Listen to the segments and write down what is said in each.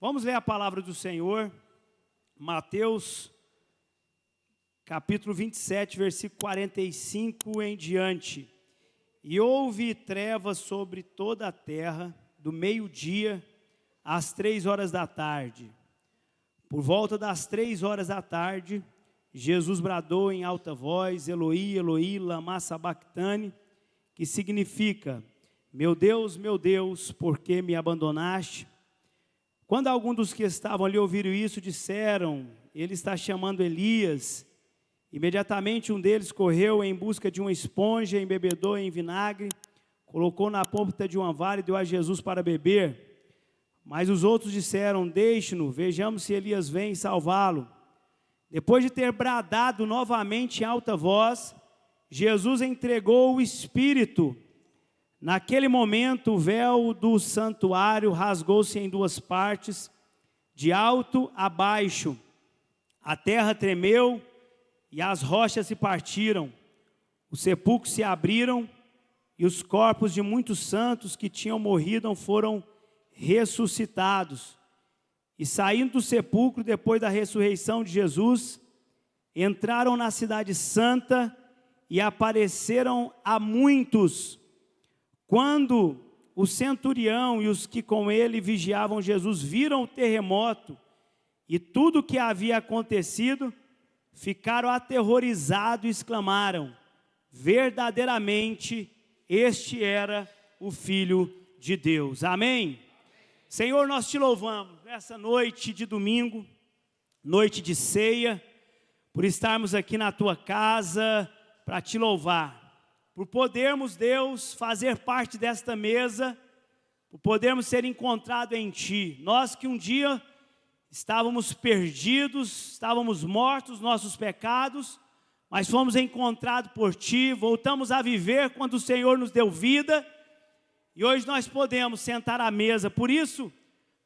Vamos ler a palavra do Senhor, Mateus, capítulo 27, versículo 45 em diante. E houve trevas sobre toda a terra, do meio-dia às 3 horas da tarde. Por volta das 3 horas da tarde, Jesus bradou em alta voz, Eloi, Eloi, lama sabactani, que significa, meu Deus, por que me abandonaste? Quando alguns dos que estavam ali ouviram isso, disseram, ele está chamando Elias. Imediatamente um deles correu em busca de uma esponja, embebedou em vinagre, colocou na ponta de uma vara e deu a Jesus para beber. Mas os outros disseram, deixe-no, vejamos se Elias vem salvá-lo. Depois de ter bradado novamente em alta voz, Jesus entregou o Espírito. Naquele momento, o véu do santuário rasgou-se em duas partes, de alto a baixo. A terra tremeu e as rochas se partiram. Os sepulcros se abriram e os corpos de muitos santos que tinham morrido foram ressuscitados. E saindo do sepulcro, depois da ressurreição de Jesus, entraram na cidade santa e apareceram a muitos. Quando o centurião e os que com ele vigiavam Jesus viram o terremoto e tudo o que havia acontecido, ficaram aterrorizados e exclamaram, verdadeiramente este era o Filho de Deus. Amém? Senhor, nós te louvamos nessa noite de domingo, noite de ceia, por estarmos aqui na tua casa para te louvar. Por podermos, Deus, fazer parte desta mesa, por podermos ser encontrados em Ti. Nós que um dia estávamos perdidos, estávamos mortos nos nossos pecados, mas fomos encontrados por Ti, voltamos a viver quando o Senhor nos deu vida, e hoje nós podemos sentar à mesa. Por isso,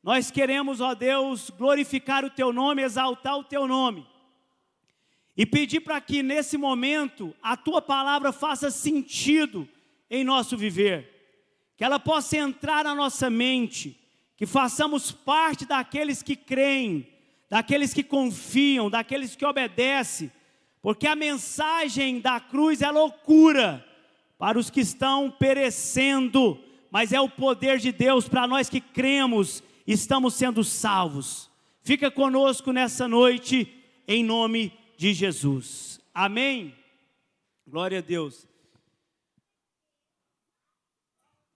nós queremos, ó Deus, glorificar o Teu nome, exaltar o Teu nome. E pedir para que nesse momento a Tua palavra faça sentido em nosso viver. Que ela possa entrar na nossa mente. Que façamos parte daqueles que creem, daqueles que confiam, daqueles que obedecem. Porque a mensagem da cruz é loucura para os que estão perecendo. Mas é o poder de Deus para nós que cremos e estamos sendo salvos. Fica conosco nessa noite, em nome de Jesus. Amém? Glória a Deus.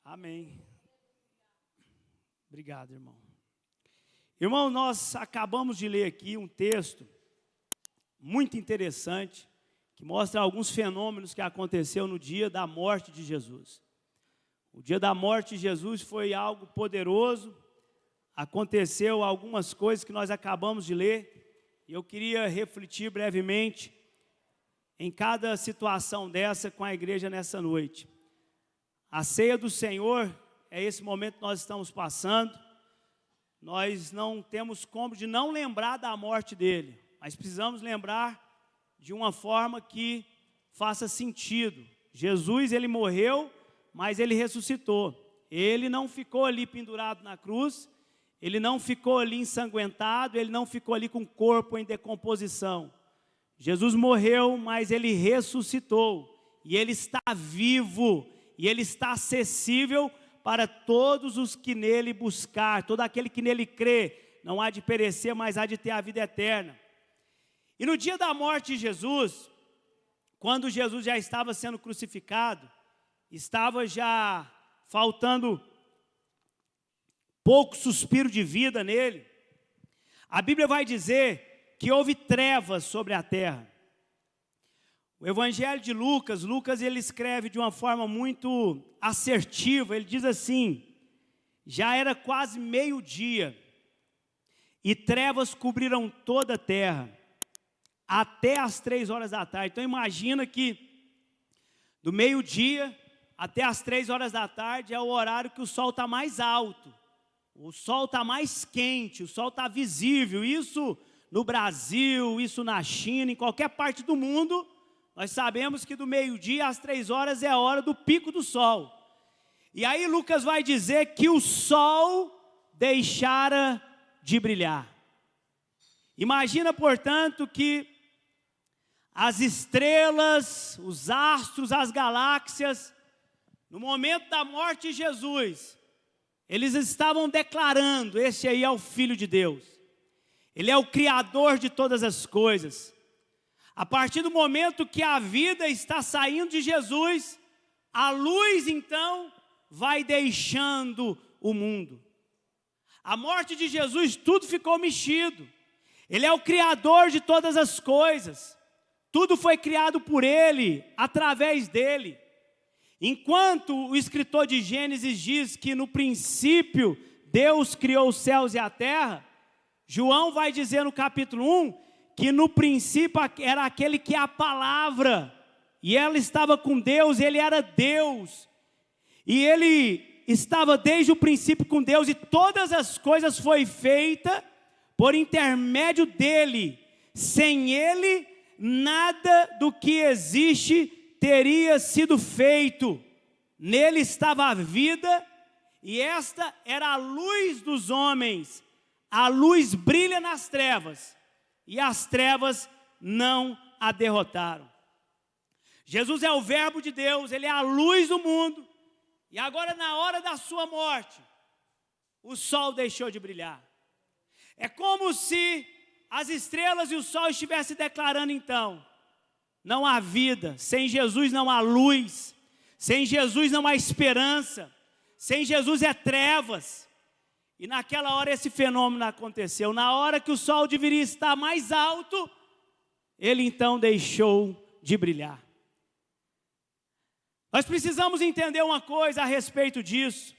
Amém. Obrigado, irmão. Irmão, nós acabamos de ler aqui um texto muito interessante, que mostra alguns fenômenos que aconteceu no dia da morte de Jesus. O dia da morte de Jesus foi algo poderoso, aconteceu algumas coisas que nós acabamos de ler, e eu queria refletir brevemente em cada situação dessa com a igreja nessa noite. A ceia do Senhor é esse momento que nós estamos passando. Nós não temos como de não lembrar da morte dele, mas precisamos lembrar de uma forma que faça sentido. Jesus, ele morreu, mas ele ressuscitou. Ele não ficou ali pendurado na cruz, ele não ficou ali ensanguentado, ele não ficou ali com o corpo em decomposição. Jesus morreu, mas ele ressuscitou. E ele está vivo, e ele está acessível para todos os que nele buscar. Todo aquele que nele crê, não há de perecer, mas há de ter a vida eterna. E no dia da morte de Jesus, quando Jesus já estava sendo crucificado, estava já faltando pouco suspiro de vida nele, a Bíblia vai dizer que houve trevas sobre a terra. O Evangelho de Lucas, ele escreve de uma forma muito assertiva, ele diz assim, já era quase meio-dia, e trevas cobriram toda a terra, até as 3 horas da tarde. Então imagina que do meio-dia até as 3 horas da tarde é o horário que o sol está mais alto. O sol está mais quente, o sol está visível. Isso no Brasil, isso na China, em qualquer parte do mundo, nós sabemos que do meio-dia às 3 horas é a hora do pico do sol. E aí Lucas vai dizer que o sol deixara de brilhar. Imagina, portanto, que as estrelas, os astros, as galáxias, no momento da morte de Jesus, eles estavam declarando: esse aí é o Filho de Deus. Ele é o Criador de todas as coisas. A partir do momento que a vida está saindo de Jesus, a luz então vai deixando o mundo. A morte de Jesus, tudo ficou mexido. Ele é o Criador de todas as coisas. Tudo foi criado por Ele, através dEle. Enquanto o escritor de Gênesis diz que no princípio Deus criou os céus e a terra, João vai dizer no capítulo 1 que no princípio era aquele que é a palavra, e ela estava com Deus, ele era Deus, e ele estava desde o princípio com Deus, e todas as coisas foi feita por intermédio dele. Sem ele, nada do que existe teria sido feito. Nele estava a vida, e esta era a luz dos homens. A luz brilha nas trevas, e as trevas não a derrotaram. Jesus é o verbo de Deus, ele é a luz do mundo. E agora, na hora da sua morte, o sol deixou de brilhar. É como se as estrelas e o sol estivessem declarando então: não há vida, sem Jesus não há luz, sem Jesus não há esperança, sem Jesus é trevas. E naquela hora esse fenômeno aconteceu. Na hora que o sol deveria estar mais alto, ele então deixou de brilhar. Nós precisamos entender uma coisa a respeito disso,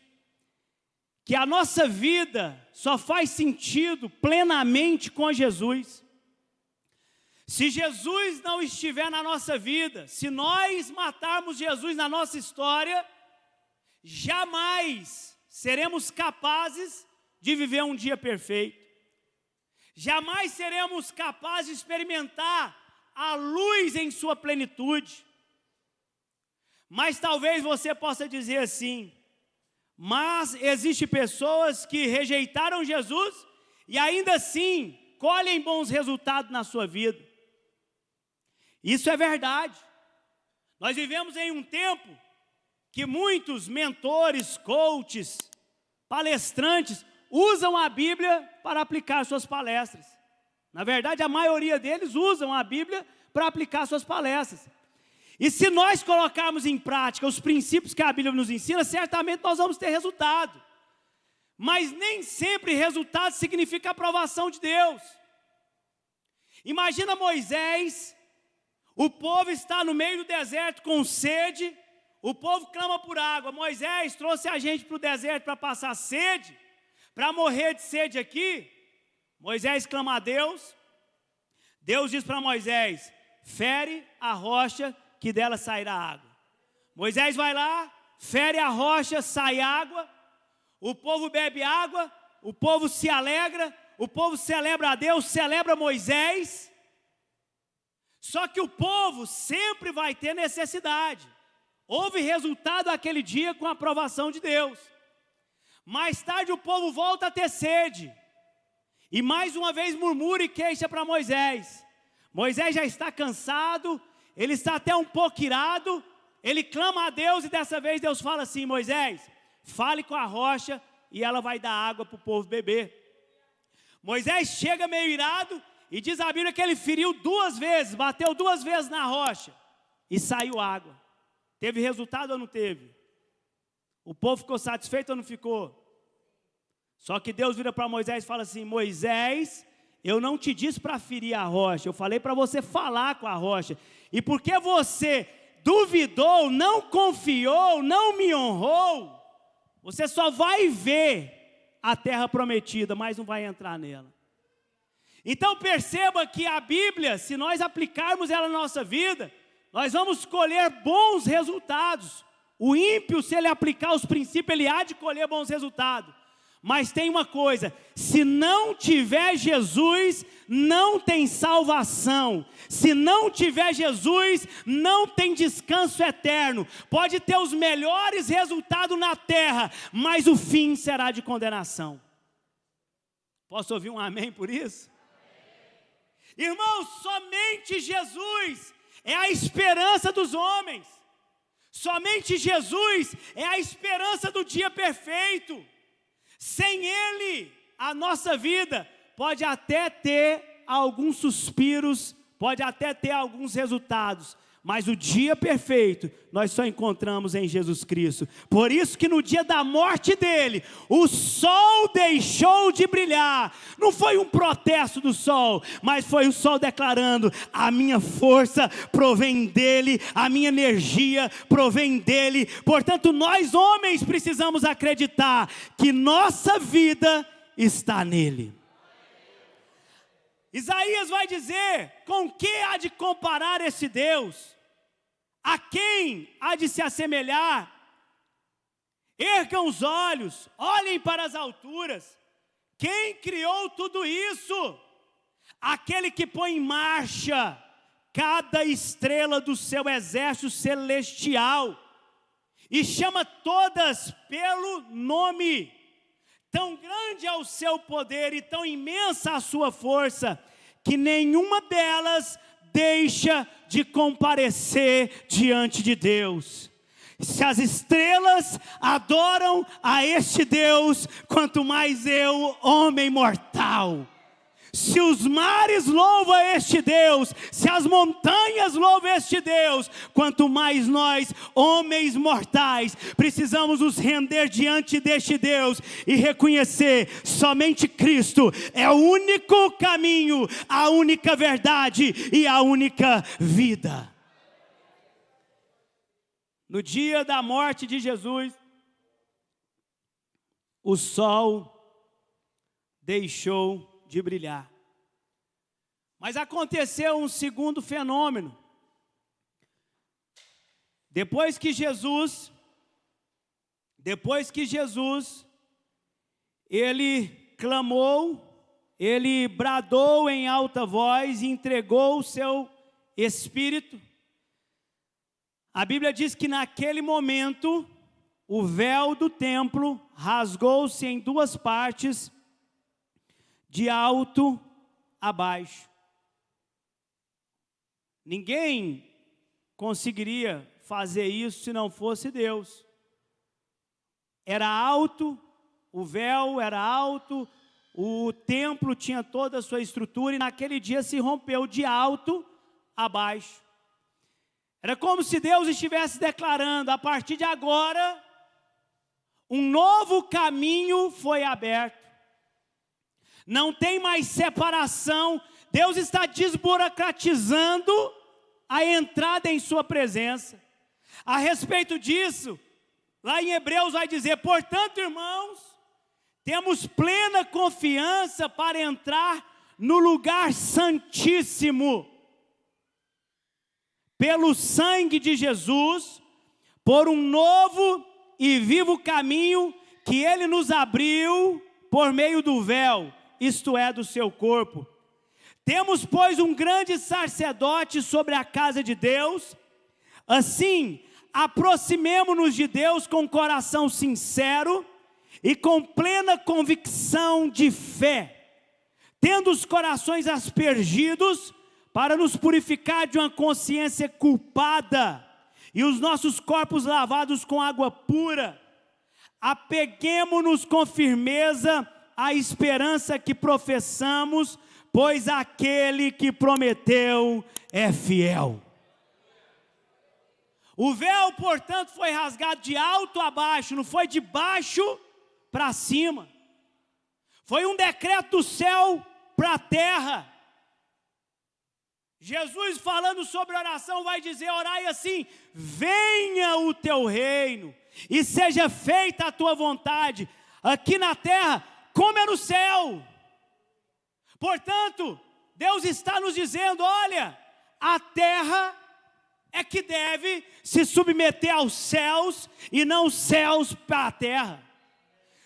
que a nossa vida só faz sentido plenamente com Jesus. Se Jesus não estiver na nossa vida, se nós matarmos Jesus na nossa história, jamais seremos capazes de viver um dia perfeito. Jamais seremos capazes de experimentar a luz em sua plenitude. Mas talvez você possa dizer assim: mas existem pessoas que rejeitaram Jesus e ainda assim colhem bons resultados na sua vida. Isso é verdade. Nós vivemos em um tempo que muitos mentores, coaches, palestrantes usam a Bíblia para aplicar suas palestras. Na verdade, a maioria deles usam a Bíblia para aplicar suas palestras. E se nós colocarmos em prática os princípios que a Bíblia nos ensina, certamente nós vamos ter resultado. Mas nem sempre resultado significa aprovação de Deus. Imagina Moisés, o povo está no meio do deserto com sede, o povo clama por água. Moisés trouxe a gente para o deserto para passar sede, para morrer de sede aqui. Moisés clama a Deus. Deus diz para Moisés: fere a rocha que dela sairá água. Moisés vai lá, fere a rocha, sai água, o povo bebe água, o povo se alegra, o povo celebra a Deus, celebra Moisés. Só que o povo sempre vai ter necessidade. Houve resultado aquele dia com a aprovação de Deus. Mais tarde o povo volta a ter sede, e mais uma vez murmura e queixa para Moisés. Moisés já está cansado, ele está até um pouco irado, ele clama a Deus e dessa vez Deus fala assim: Moisés, fale com a rocha e ela vai dar água para o povo beber. Moisés chega meio irado e diz a Bíblia que ele feriu 2 vezes, bateu 2 vezes na rocha e saiu água. Teve resultado ou não teve? O povo ficou satisfeito ou não ficou? Só que Deus vira para Moisés e fala assim: Moisés, eu não te disse para ferir a rocha, eu falei para você falar com a rocha. E porque você duvidou, não confiou, não me honrou, você só vai ver a terra prometida, mas não vai entrar nela. Então perceba que a Bíblia, se nós aplicarmos ela na nossa vida, nós vamos colher bons resultados. O ímpio, se ele aplicar os princípios, ele há de colher bons resultados. Mas tem uma coisa: se não tiver Jesus, não tem salvação. Se não tiver Jesus, não tem descanso eterno. Pode ter os melhores resultados na terra, mas o fim será de condenação. Posso ouvir um amém por isso? Irmãos, somente Jesus é a esperança dos homens. Somente Jesus é a esperança do dia perfeito. Sem Ele, a nossa vida pode até ter alguns suspiros, pode até ter alguns resultados, mas o dia perfeito nós só encontramos em Jesus Cristo. Por isso que no dia da morte dele, o sol deixou de brilhar. Não foi um protesto do sol, mas foi o sol declarando: a minha força provém dele, a minha energia provém dele. Portanto, nós homens precisamos acreditar que nossa vida está nele. Isaías vai dizer: com que há de comparar esse Deus? A quem há de se assemelhar? Ergam os olhos, olhem para as alturas. Quem criou tudo isso? Aquele que põe em marcha cada estrela do seu exército celestial e chama todas pelo nome. Tão grande é o seu poder e tão imensa a sua força, que nenhuma delas deixa de comparecer diante de Deus. Se as estrelas adoram a este Deus, quanto mais eu, homem mortal. Se os mares louvam este Deus, se as montanhas louvam este Deus, quanto mais nós, homens mortais, precisamos nos render diante deste Deus e reconhecer: somente Cristo é o único caminho, a única verdade e a única vida. No dia da morte de Jesus, o sol deixou de brilhar. Mas aconteceu um segundo fenômeno. Depois que Jesus, ele clamou, ele bradou em alta voz e entregou o seu espírito. A Bíblia diz que naquele momento, o véu do templo rasgou-se em duas partes, de alto a baixo. Ninguém conseguiria fazer isso se não fosse Deus. Era alto, o véu era alto, o templo tinha toda a sua estrutura, e naquele dia se rompeu de alto a baixo. Era como se Deus estivesse declarando: a partir de agora, um novo caminho foi aberto. Não tem mais separação. Deus está desburocratizando a entrada em sua presença. A respeito disso, lá em Hebreus vai dizer: portanto, irmãos, temos plena confiança para entrar no lugar santíssimo, pelo sangue de Jesus, por um novo e vivo caminho que Ele nos abriu por meio do véu, isto é, do seu corpo. Temos, pois, um grande sacerdote sobre a casa de Deus. Assim, aproximemo-nos de Deus com coração sincero e com plena convicção de fé, tendo os corações aspergidos para nos purificar de uma consciência culpada e os nossos corpos lavados com água pura. Apeguemo-nos com firmeza à esperança que professamos, pois aquele que prometeu é fiel. O véu, portanto, foi rasgado de alto a baixo, não foi de baixo para cima. Foi um decreto do céu para a terra. Jesus, falando sobre oração, vai dizer: orai assim: venha o teu reino e seja feita a tua vontade, aqui na terra como é no céu. Portanto, Deus está nos dizendo: olha, a terra é que deve se submeter aos céus e não os céus para a terra.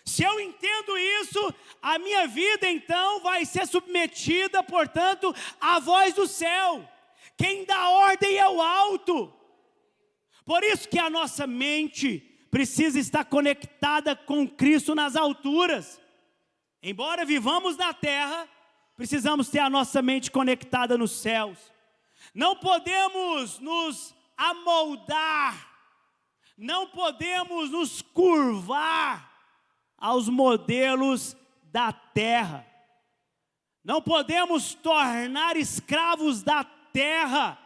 Se eu entendo isso, a minha vida então vai ser submetida, portanto, à voz do céu. Quem dá ordem é o alto. Por isso que a nossa mente precisa estar conectada com Cristo nas alturas. Embora vivamos na terra, precisamos ter a nossa mente conectada nos céus. Não podemos nos amoldar, não podemos nos curvar aos modelos da terra. Não podemos tornar escravos da terra,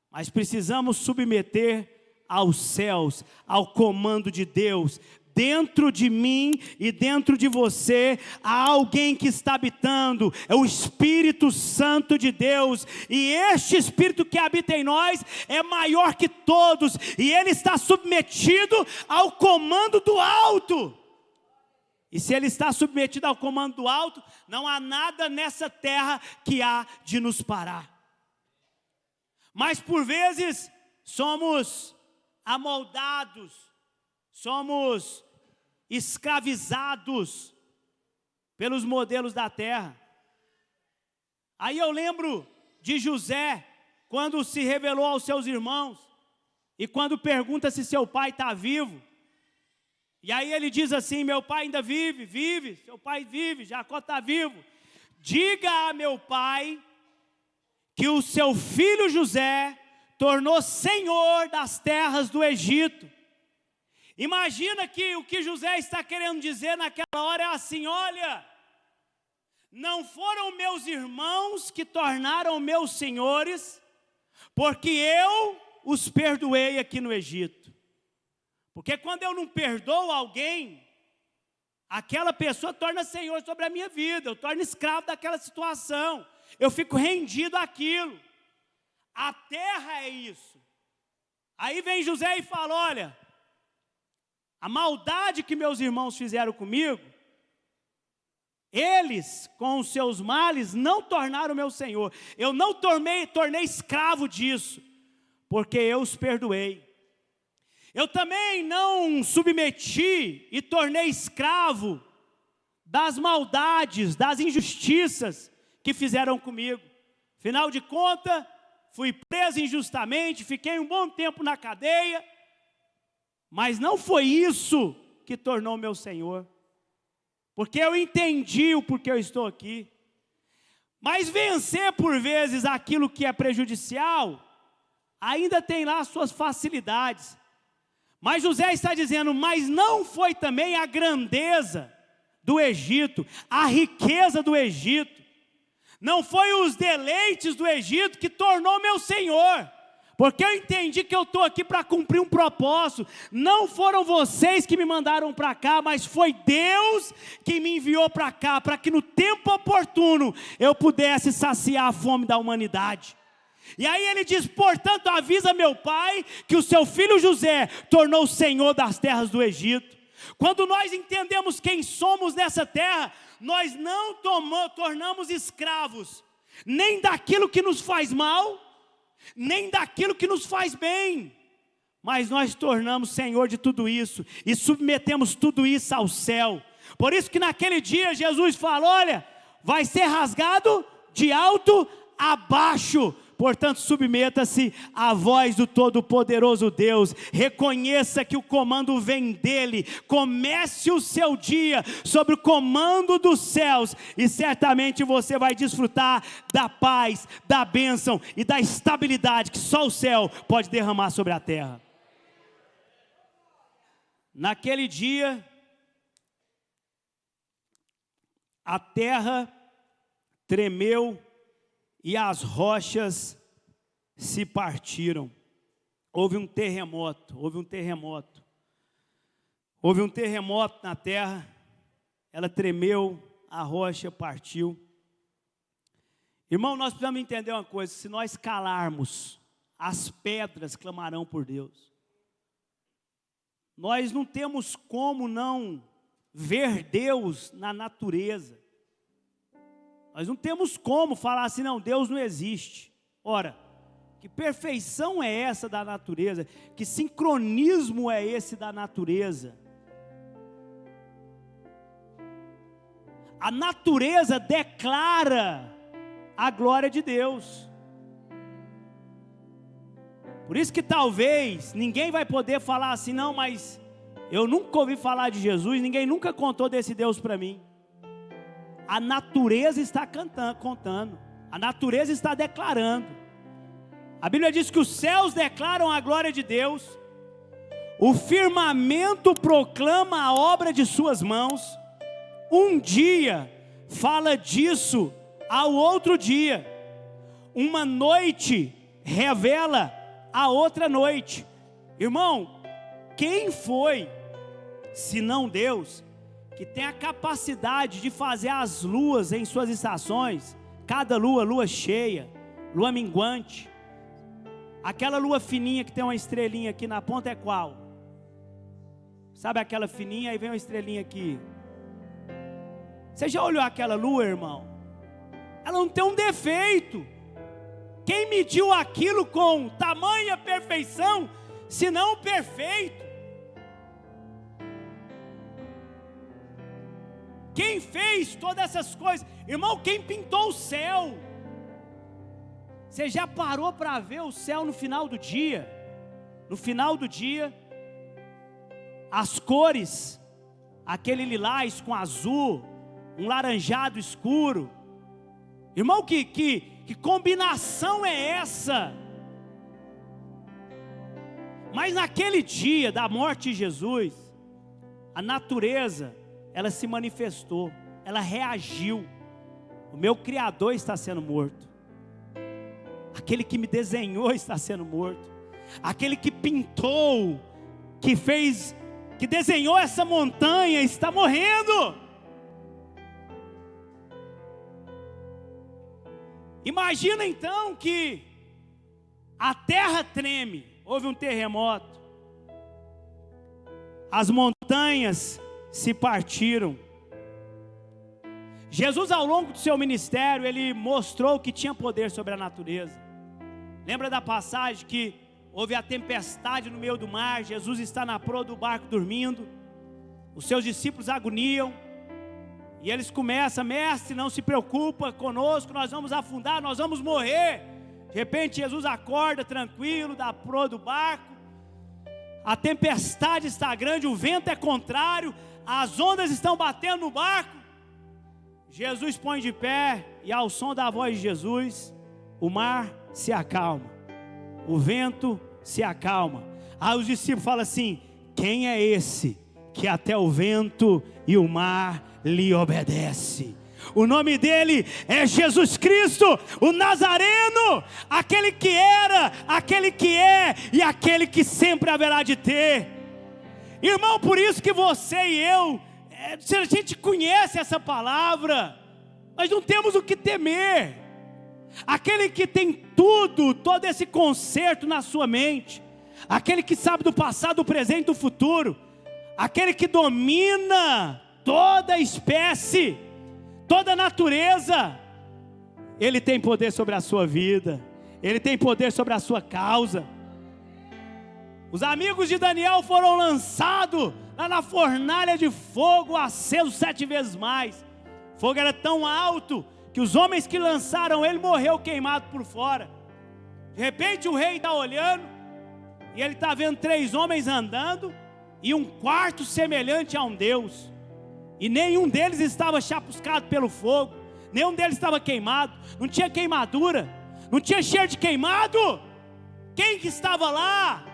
mas precisamos submeter aos céus, ao comando de Deus. Dentro de mim e dentro de você há alguém que está habitando, é o Espírito Santo de Deus, e este Espírito que habita em nós é maior que todos, e ele está submetido ao comando do alto. E se ele está submetido ao comando do alto, não há nada nessa terra que há de nos parar. Mas por vezes somos amoldados, somos escravizados pelos modelos da terra. Aí eu lembro de José, quando se revelou aos seus irmãos, e quando pergunta se seu pai está vivo, e aí ele diz assim: meu pai ainda vive, vive, seu pai vive, Jacó está vivo. Diga a meu pai que o seu filho José tornou senhor das terras do Egito. Imagina que o que José está querendo dizer naquela hora é assim: olha, não foram meus irmãos que tornaram meus senhores, porque eu os perdoei aqui no Egito. Porque quando eu não perdoo alguém, aquela pessoa torna senhor sobre a minha vida, eu torno escravo daquela situação, eu fico rendido àquilo. A terra é isso. Aí vem José e fala: olha, a maldade que meus irmãos fizeram comigo, eles com os seus males não tornaram meu senhor. Eu não tornei escravo disso, porque eu os perdoei. Eu também não submeti e tornei escravo das maldades, das injustiças que fizeram comigo. Afinal de contas, fui preso injustamente, fiquei um bom tempo na cadeia, mas não foi isso que tornou meu senhor, porque eu entendi o porquê eu estou aqui. Mas vencer por vezes aquilo que é prejudicial, ainda tem lá suas facilidades. Mas José está dizendo: mas não foi também a grandeza do Egito, a riqueza do Egito, não foi os deleites do Egito que tornou meu senhor, porque eu entendi que eu estou aqui para cumprir um propósito. Não foram vocês que me mandaram para cá, mas foi Deus que me enviou para cá, para que no tempo oportuno eu pudesse saciar a fome da humanidade. E aí ele diz: portanto, avisa meu pai que o seu filho José tornou o senhor das terras do Egito. Quando nós entendemos quem somos nessa terra, nós não tornamos escravos, nem daquilo que nos faz mal, nem daquilo que nos faz bem, mas nós tornamos senhor de tudo isso, e submetemos tudo isso ao céu. Por isso que naquele dia Jesus fala: olha, vai ser rasgado de alto a baixo. Portanto, submeta-se à voz do Todo-Poderoso Deus, reconheça que o comando vem dele, comece o seu dia sob o comando dos céus, e certamente você vai desfrutar da paz, da bênção e da estabilidade que só o céu pode derramar sobre a terra. Naquele dia, a terra tremeu e as rochas se partiram. Houve um terremoto na terra, ela tremeu, a rocha partiu. Irmão, nós precisamos entender uma coisa: se nós calarmos, as pedras clamarão por Deus. Nós não temos como não ver Deus na natureza. Nós não temos como falar assim: não, Deus não existe. Ora, que perfeição é essa da natureza? Que sincronismo é esse da natureza? A natureza declara a glória de Deus. Por isso que talvez ninguém vai poder falar assim: não, mas eu nunca ouvi falar de Jesus, ninguém nunca contou desse Deus para mim. a natureza está contando, a natureza está declarando. A Bíblia diz que os céus declaram a glória de Deus, o firmamento proclama a obra de suas mãos. Um dia fala disso ao outro dia, uma noite revela a outra noite. Irmão, quem foi, se não Deus, que tem a capacidade de fazer as luas em suas estações, cada lua, lua cheia, lua minguante, aquela lua fininha que tem uma estrelinha aqui na ponta é qual? Sabe aquela fininha, aí vem uma estrelinha aqui. Você já olhou aquela lua, irmão? Ela não tem um defeito. Quem mediu aquilo com tamanha perfeição, se não perfeito? Quem fez todas essas coisas? Irmão, quem pintou o céu? Você já parou para ver o céu no final do dia? No final do dia, as cores, aquele lilás com azul, um laranjado escuro. Irmão, que combinação é essa? Mas naquele dia da morte de Jesus, a natureza, ela se manifestou, ela reagiu. O meu Criador está sendo morto, aquele que me desenhou está sendo morto, aquele que pintou, que fez, que desenhou essa montanha está morrendo. Imagina então que a terra treme, houve um terremoto, as montanhas se partiram. Jesus, ao longo do seu ministério, ele mostrou que tinha poder sobre a natureza. Lembra da passagem que houve a tempestade no meio do mar, Jesus está na proa do barco dormindo, os seus discípulos agoniam, e eles começam: mestre, não se preocupa conosco, nós vamos afundar, nós vamos morrer. De repente Jesus acorda tranquilo da proa do barco, a tempestade está grande, o vento é contrário, as ondas estão batendo no barco. Jesus põe de pé e ao som da voz de Jesus, o mar se acalma, o vento se acalma. Aí os discípulos falam assim: quem é esse que até o vento e o mar lhe obedece? O nome dele é Jesus Cristo, o Nazareno, aquele que era, aquele que é e aquele que sempre haverá de ter. Irmão, por isso que você e eu, se a gente conhece essa palavra, nós não temos o que temer. Aquele que tem tudo, todo esse concerto na sua mente, aquele que sabe do passado, do presente e do futuro, aquele que domina toda a espécie, toda a natureza, ele tem poder sobre a sua vida, ele tem poder sobre a sua causa. Os amigos de Daniel foram lançados lá na fornalha de fogo, aceso 7 vezes mais. O fogo era tão alto que os homens que lançaram ele morreu queimado por fora. De repente o rei está olhando e ele está vendo 3 homens andando e um quarto semelhante a um Deus, e nenhum deles estava chamuscado pelo fogo, nenhum deles estava queimado, não tinha queimadura, não tinha cheiro de queimado. Quem que estava lá?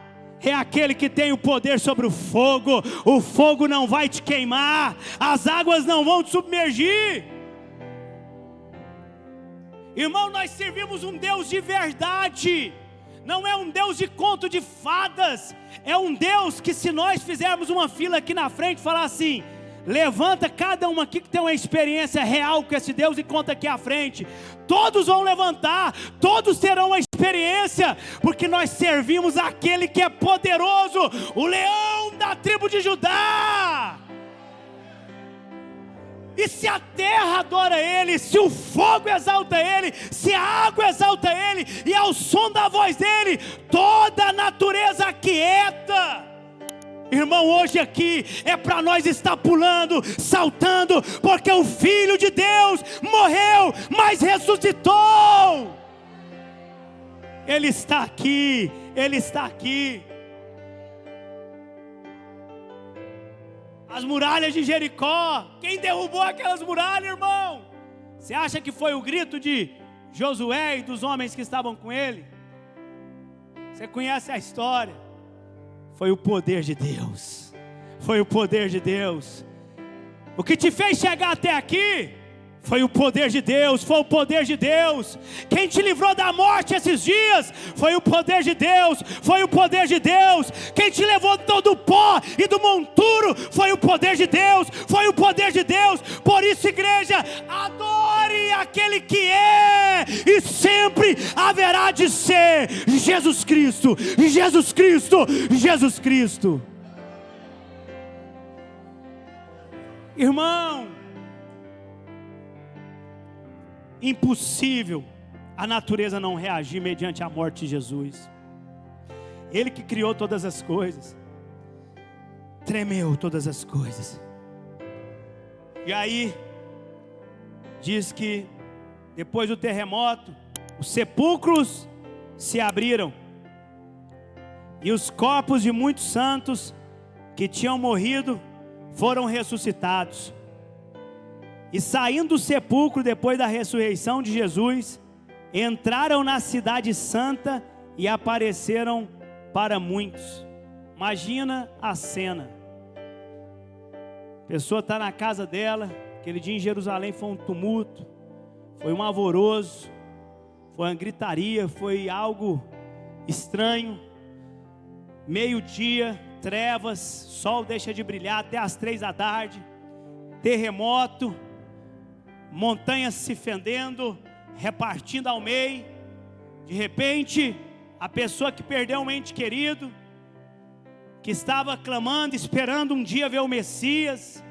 É aquele que tem o poder sobre o fogo não vai te queimar, as águas não vão te submergir. Irmão, nós servimos um Deus de verdade, não é um Deus de conto de fadas, é um Deus que, se nós fizermos uma fila aqui na frente e falar assim: levanta cada um aqui que tem uma experiência real com esse Deus e conta aqui à frente, todos vão levantar, todos terão uma experiência, porque nós servimos aquele que é poderoso, o leão da tribo de Judá. E se a terra adora ele, se o fogo exalta ele, se a água exalta ele, e ao som da voz dele, toda a natureza aquieta. Irmão, hoje aqui é para nós estar pulando, saltando, porque o Filho de Deus morreu, mas ressuscitou. Ele está aqui, Ele está aqui. as muralhas de Jericó. Quem derrubou aquelas muralhas, irmão? Você acha que foi o grito de Josué e dos homens que estavam com ele? Você conhece a história? Foi o poder de Deus. Foi o poder de Deus. O que te fez chegar até aqui foi o poder de Deus, foi o poder de Deus. Quem te livrou da morte esses dias foi o poder de Deus, foi o poder de Deus. Quem te levou de todo o pó e do monturo foi o poder de Deus, foi o poder de Deus. Por isso, igreja, adore aquele que é e sempre haverá de ser Jesus Cristo, Jesus Cristo, Jesus Cristo. Irmão, impossível a natureza não reagir mediante a morte de Jesus. Ele que criou todas as coisas, tremeu todas as coisas. E aí, diz que depois do terremoto, os sepulcros se abriram, e os corpos de muitos santos que tinham morrido foram ressuscitados. E saindo do sepulcro depois da ressurreição de Jesus, entraram na cidade santa e apareceram para muitos. Imagina a cena. A pessoa está na casa dela. Aquele dia em Jerusalém foi um tumulto, foi um alvoroço, foi uma gritaria, foi algo estranho. Meio-dia, trevas, sol deixa de brilhar até as 3 da tarde, terremoto, montanhas se fendendo, repartindo ao meio. De repente, a pessoa que perdeu um ente querido, que estava clamando, esperando um dia ver o Messias,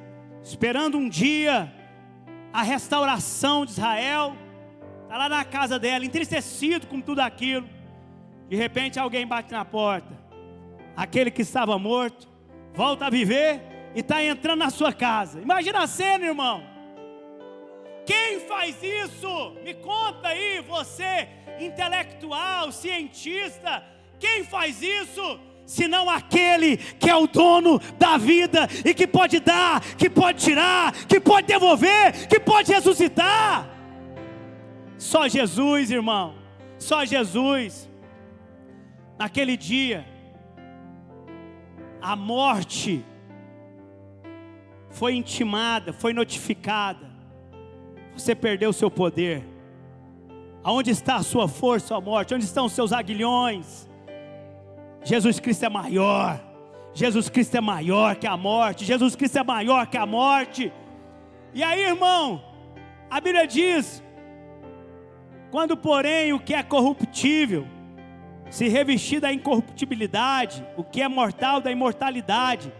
esperando um dia a restauração de Israel, está lá na casa dela, entristecido com tudo aquilo. De repente alguém bate na porta. Aquele que estava morto volta a viver e está entrando na sua casa. Imagina a cena, irmão. Quem faz isso? Me conta aí, você intelectual, cientista. Quem faz isso? Senão aquele que é o dono da vida e que pode dar, que pode tirar, que pode devolver, que pode ressuscitar. Só Jesus, irmão. Só Jesus. Naquele dia, a morte foi intimada, foi notificada. Você perdeu o seu poder. Aonde está a sua força, a morte? Onde estão os seus aguilhões? Jesus Cristo é maior. Jesus Cristo é maior que a morte. Jesus Cristo é maior que a morte. E aí, irmão, a Bíblia diz: quando porém o que é corruptível se revestir da incorruptibilidade, o que é mortal da imortalidade,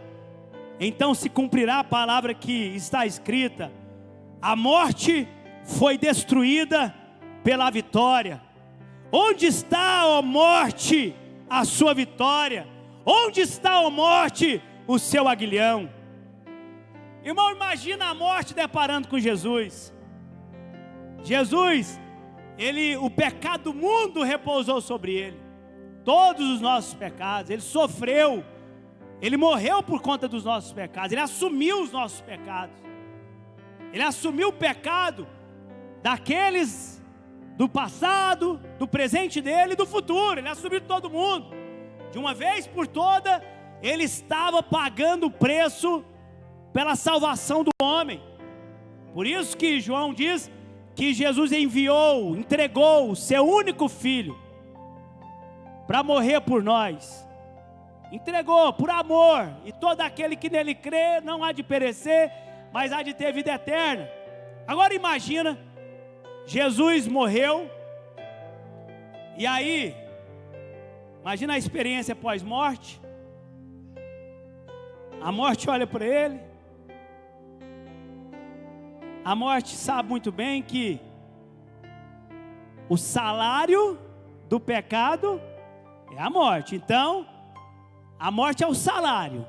então se cumprirá a palavra que está escrita: a morte foi destruída pela vitória. Onde está, ó morte, a sua vitória? Onde está, ó morte, o seu aguilhão? Irmão, imagina a morte deparando com Jesus. Jesus, o pecado do mundo repousou sobre ele. Todos os nossos pecados, ele sofreu. Ele morreu por conta dos nossos pecados. Ele assumiu os nossos pecados. Ele assumiu o pecado daqueles do passado, do presente dele e do futuro. Ele assumiu todo mundo. De uma vez por toda, ele estava pagando o preço pela salvação do homem. Por isso que João diz que Jesus entregou o seu único filho para morrer por nós. Entregou por amor. E todo aquele que nele crê não há de perecer, mas há de ter vida eterna. Agora imagina, Jesus morreu, e aí, imagina a experiência pós-morte. A morte olha para ele. A morte sabe muito bem que o salário do pecado é a morte. Então, a morte é o salário.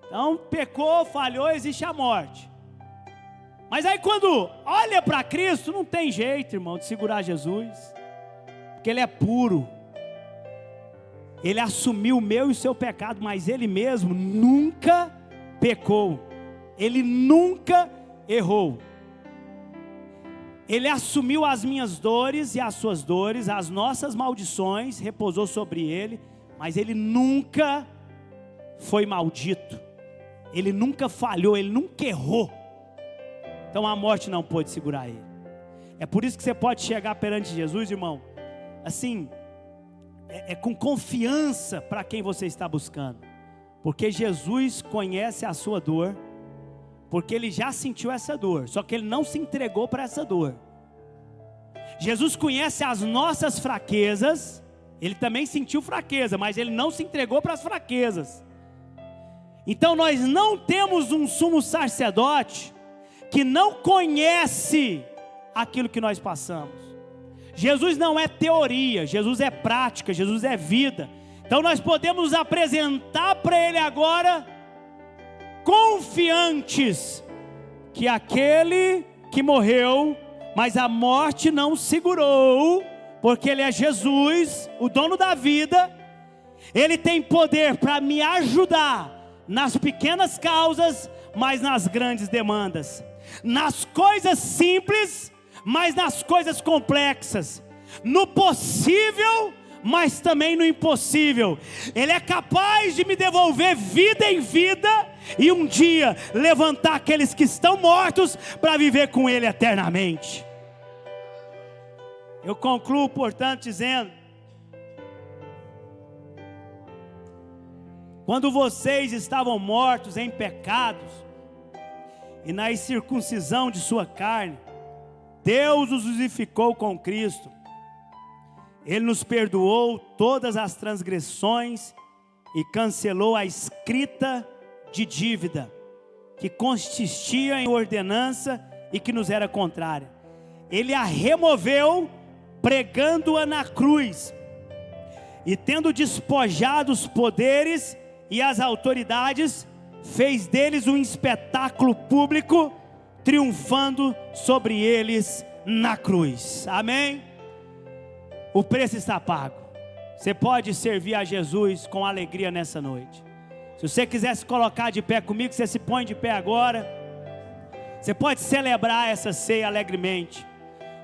Então, pecou, falhou, existe a morte. Mas aí quando olha para Cristo, não tem jeito, irmão, de segurar Jesus. Porque ele é puro. Ele assumiu o meu e o seu pecado, mas ele mesmo nunca pecou, Ele nunca errou. Ele assumiu as minhas dores e as suas dores, as nossas maldições, repousou sobre Ele, mas Ele nunca foi maldito, Ele nunca falhou, Ele nunca errou. Então a morte não pôde segurar Ele. É por isso que você pode chegar perante Jesus, irmão, assim, com confiança para quem você está buscando, porque Jesus conhece a sua dor, porque Ele já sentiu essa dor, só que Ele não se entregou para essa dor. Jesus conhece as nossas fraquezas, Ele também sentiu fraqueza, mas Ele não se entregou para as fraquezas. Então nós não temos um sumo sacerdote que não conhece aquilo que nós passamos. Jesus não é teoria, Jesus é prática, Jesus é vida. Então nós podemos nos apresentar para Ele agora confiantes que aquele que morreu, mas a morte não segurou, porque Ele é Jesus, o dono da vida. Ele tem poder para me ajudar nas pequenas causas, mas nas grandes demandas, nas coisas simples, mas nas coisas complexas, no possível, mas também no impossível. Ele é capaz de me devolver vida em vida, e um dia levantar aqueles que estão mortos, para viver com Ele eternamente. Eu concluo, portanto, dizendo: quando vocês estavam mortos em pecados, e na incircuncisão de sua carne, Deus os vivificou com Cristo. Ele nos perdoou todas as transgressões e cancelou a escrita de dívida, que consistia em ordenança e que nos era contrária. Ele a removeu, pregando-a na cruz, e tendo despojado os poderes e as autoridades, fez deles um espetáculo público, triunfando sobre eles na cruz. Amém? O preço está pago. Você pode servir a Jesus com alegria nessa noite. Se você quiser se colocar de pé comigo, você se põe de pé agora. Você pode celebrar essa ceia alegremente,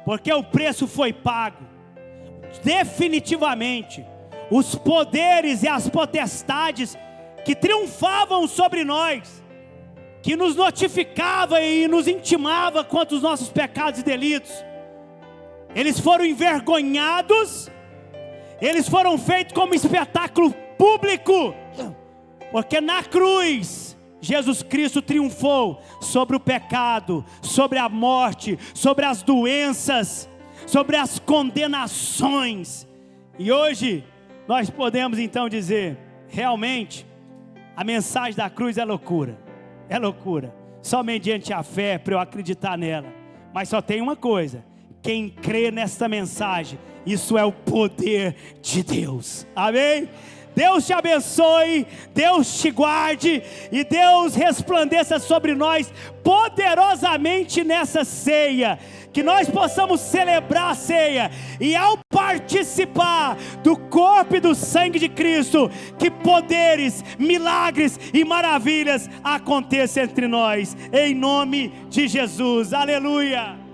porque o preço foi pago. Definitivamente, os poderes e as potestades que triunfavam sobre nós, que nos notificava e nos intimava quanto aos nossos pecados e delitos, eles foram envergonhados, eles foram feitos como espetáculo público, porque na cruz Jesus Cristo triunfou sobre o pecado, sobre a morte, sobre as doenças, sobre as condenações. E hoje nós podemos então dizer: realmente a mensagem da cruz é loucura, é loucura, só mediante a fé para eu acreditar nela. Mas só tem uma coisa: quem crê nesta mensagem, isso é o poder de Deus. Amém? Deus te abençoe, Deus te guarde, e Deus resplandeça sobre nós poderosamente nessa ceia. Que nós possamos celebrar a ceia, e ao participar do corpo e do sangue de Cristo, que poderes, milagres e maravilhas aconteçam entre nós, em nome de Jesus. Aleluia.